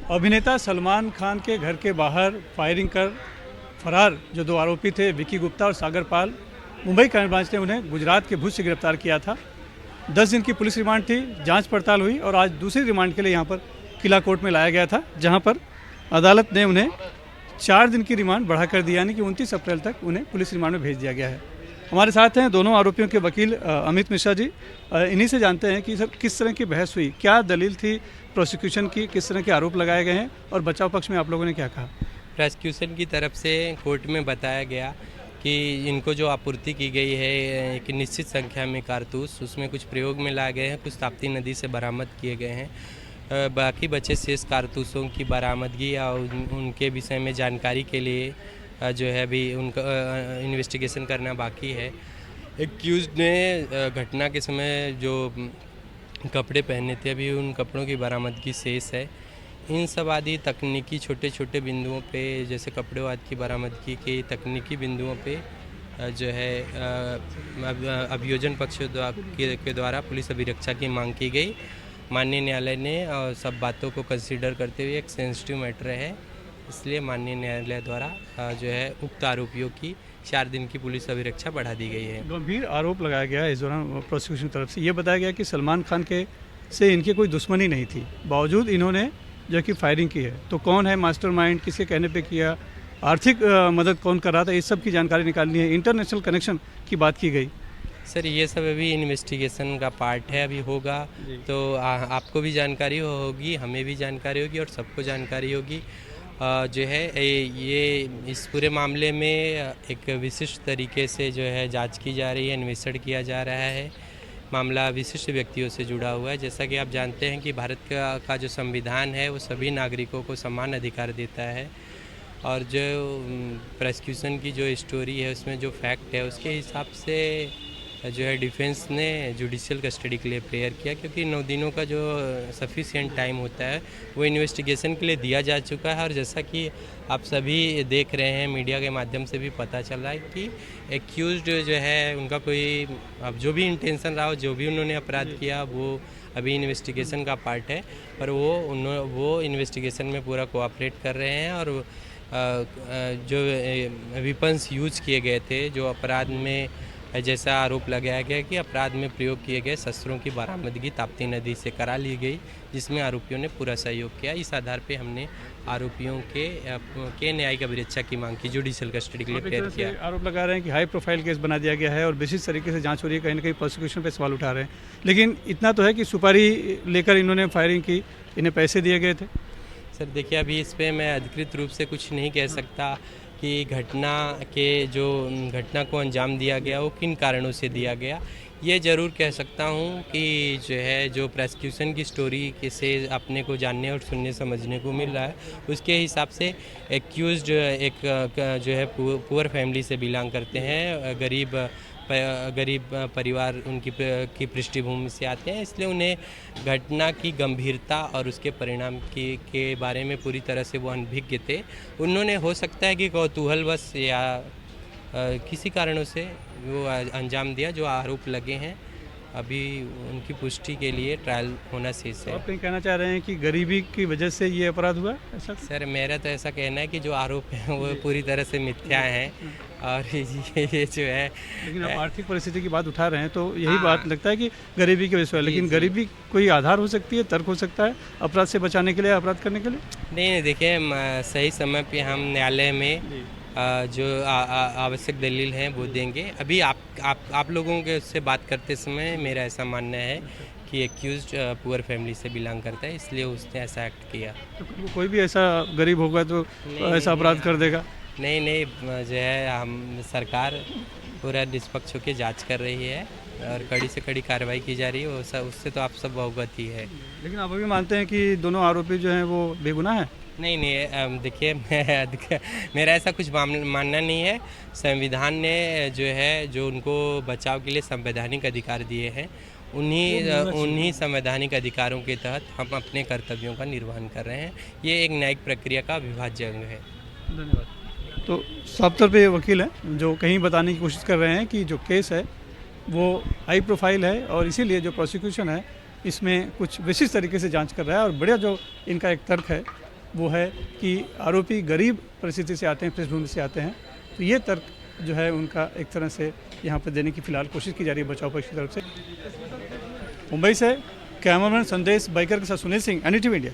अभिनेता सलमान खान के घर के बाहर फायरिंग कर फरार जो दो आरोपी थे विकी गुप्ता और सागर पाल, मुंबई क्राइम ब्रांच ने उन्हें गुजरात के भुज से गिरफ्तार किया था। 10 दिन की पुलिस रिमांड थी, जांच पड़ताल हुई और आज दूसरी रिमांड के लिए यहां पर किला कोर्ट में लाया गया था, जहां पर अदालत ने उन्हें 4 दिन की रिमांड बढ़ा कर दिया, यानी कि 29 अप्रैल तक उन्हें पुलिस रिमांड में भेज दिया गया है। हमारे साथ हैं दोनों आरोपियों के वकील अमित मिश्रा जी। इन्हीं से जानते हैं कि सर किस तरह की बहस हुई, क्या दलील थी प्रोसिक्यूशन की, किस तरह के आरोप लगाए गए हैं और बचाव पक्ष में आप लोगों ने क्या कहा? प्रोसिक्यूशन की तरफ से कोर्ट में बताया गया कि इनको जो आपूर्ति की गई है एक निश्चित संख्या में कारतूस, उसमें कुछ प्रयोग में लाए गए हैं, कुछ ताप्ती नदी से बरामद किए गए हैं। बाकी बचे शेष कारतूसों की बरामदगी या उनके विषय में जानकारी के लिए जो है अभी उनका इन्वेस्टिगेशन करना बाकी है। एक्यूज्ड ने घटना के समय जो कपड़े पहने थे अभी उन कपड़ों की बरामदगी शेष है। इन सब आदि तकनीकी छोटे छोटे बिंदुओं पे, जैसे कपड़े आदि की बरामदगी के तकनीकी बिंदुओं पे जो है अभियोजन पक्ष के द्वारा पुलिस अभिरक्षा की मांग की गई। माननीय न्यायालय ने सब बातों को कंसीडर करते हुए एक सेंसिटिव मैटर है, इसलिए माननीय न्यायालय द्वारा जो है उक्त आरोपियों की 4 दिन की पुलिस अभिरक्षा बढ़ा दी गई है। गंभीर आरोप लगाया गया है इस दौरान प्रोसिक्यूशन की तरफ से। ये बताया गया कि सलमान खान के से इनकी कोई दुश्मनी नहीं थी, बावजूद इन्होंने जो कि फायरिंग की है। तो कौन है मास्टरमाइंड, किसके कहने पे किया, आर्थिक मदद कौन कर रहा था, इस सब की जानकारी निकालनी है। इंटरनेशनल कनेक्शन की बात की गई। सर ये सब अभी इन्वेस्टिगेशन का पार्ट है, अभी होगा तो आपको भी जानकारी होगी, हमें भी जानकारी होगी और सबको जानकारी होगी। जो है ये इस पूरे मामले में एक विशिष्ट तरीके से जो है जांच की जा रही है, इन्वेस्टिगेट किया जा रहा है। मामला विशिष्ट व्यक्तियों से जुड़ा हुआ है। जैसा कि आप जानते हैं कि भारत का जो संविधान है वो सभी नागरिकों को समान अधिकार देता है, और जो प्रोसिक्यूशन की जो स्टोरी है उसमें जो फैक्ट है उसके हिसाब से जो है डिफेंस ने जुडिशियल कस्टडी के लिए प्रेयर किया, क्योंकि 9 दिनों का जो सफिशिएंट टाइम होता है वो इन्वेस्टिगेशन के लिए दिया जा चुका है। और जैसा कि आप सभी देख रहे हैं, मीडिया के माध्यम से भी पता चल रहा है कि एक्यूज्ड जो है उनका कोई अब जो भी इंटेंशन रहा हो, जो भी उन्होंने अपराध किया वो अभी इन्वेस्टिगेशन का पार्ट है, पर वो इन्वेस्टिगेशन में पूरा कोऑपरेट कर रहे हैं। और जो वेपन्स यूज किए गए थे, जो अपराध में जैसा आरोप लगाया गया कि अपराध में प्रयोग किए गए शस्त्रों की बरामदगी ताप्ती नदी से करा ली गई, जिसमें आरोपियों ने पूरा सहयोग किया। इस आधार पे हमने आरोपियों के न्यायिक अभिरक्षा की मांग की, जुडिशियल कस्टडी के लिए प्रेयर किया। आरोप लगा रहे हैं कि हाई प्रोफाइल केस बना दिया गया है और विशिष्ट तरीके से जांच हो रही है, कहीं ना कहीं प्रोसिक्यूशन पे सवाल उठा रहे हैं। लेकिन इतना तो है कि सुपारी लेकर इन्होंने फायरिंग की, इन्हें पैसे दिए गए थे। सर देखिए, अभी इस पर मैं अधिकृत रूप से कुछ नहीं कह सकता कि घटना को अंजाम दिया गया वो किन कारणों से दिया गया। ये ज़रूर कह सकता हूँ कि जो है जो प्रोसिक्यूशन की स्टोरी से अपने को जानने और सुनने समझने को मिल रहा है, उसके हिसाब से एक्यूज्ड एक जो है पुअर फैमिली से बिलोंग करते हैं, गरीब परिवार की पृष्ठभूमि से आते हैं, इसलिए उन्हें घटना की गंभीरता और उसके परिणाम के बारे में पूरी तरह से वो अनभिज्ञ थे। उन्होंने हो सकता है कि कौतूहलवश या किसी कारणों से वो अंजाम दिया। जो आरोप लगे हैं अभी उनकी पुष्टि के लिए ट्रायल होना शेष है। आप कहीं कहना चाह रहे हैं कि गरीबी की वजह से ये अपराध हुआ ऐसा? सर मेरा तो ऐसा कहना है कि जो आरोप हैं वो पूरी तरह से मिथ्या हैं, और ये जो है, लेकिन आप आर्थिक परिस्थिति की बात उठा रहे हैं तो यही बात लगता है कि गरीबी की वजह से। लेकिन गरीबी कोई आधार हो सकती है, तर्क हो सकता है अपराध से बचाने के लिए, अपराध करने के लिए? नहीं देखिए, सही समय पे हम न्यायालय में जो आवश्यक दलील हैं वो देंगे। अभी आप लोगों के उससे बात करते समय मेरा ऐसा मानना है कि एक्यूज्ड पुअर फैमिली से बिलोंग करता है, इसलिए उसने ऐसा एक्ट किया। तो कोई भी ऐसा गरीब होगा तो ऐसा अपराध कर देगा? नहीं, जो है हम सरकार पूरा निष्पक्ष होकर जांच कर रही है और कड़ी से कड़ी कार्रवाई की जा रही है, उससे तो आप सब अवगत ही है। लेकिन आप अभी मानते हैं कि दोनों आरोपी जो हैं वो बेगुनाह हैं? नहीं, देखिए मेरा ऐसा कुछ मानना नहीं है। संविधान ने जो उनको बचाव के लिए संवैधानिक अधिकार दिए हैं, उन्हीं संवैधानिक अधिकारों के तहत हम अपने कर्तव्यों का निर्वहन कर रहे हैं। ये एक न्यायिक प्रक्रिया का अविभाज्य अंग है। धन्यवाद। तो साफ तौर पे वकील हैं जो कहीं बताने की कोशिश कर रहे हैं कि जो केस है वो हाई प्रोफाइल है और इसीलिए जो प्रोसिक्यूशन है इसमें कुछ विशिष्ट तरीके से जांच कर रहा है। और बढ़िया जो इनका एक तर्क है वो है कि आरोपी गरीब परिस्थिति से आते हैं, पृष्ठभूमि से आते हैं। तो ये तर्क जो है उनका एक तरह से यहाँ पर देने की फिलहाल कोशिश की जा रही है बचाव पक्ष की तरफ से। मुंबई से कैमरामैन संदेश बाइकर के साथ सुनील सिंह, NDTV इंडिया।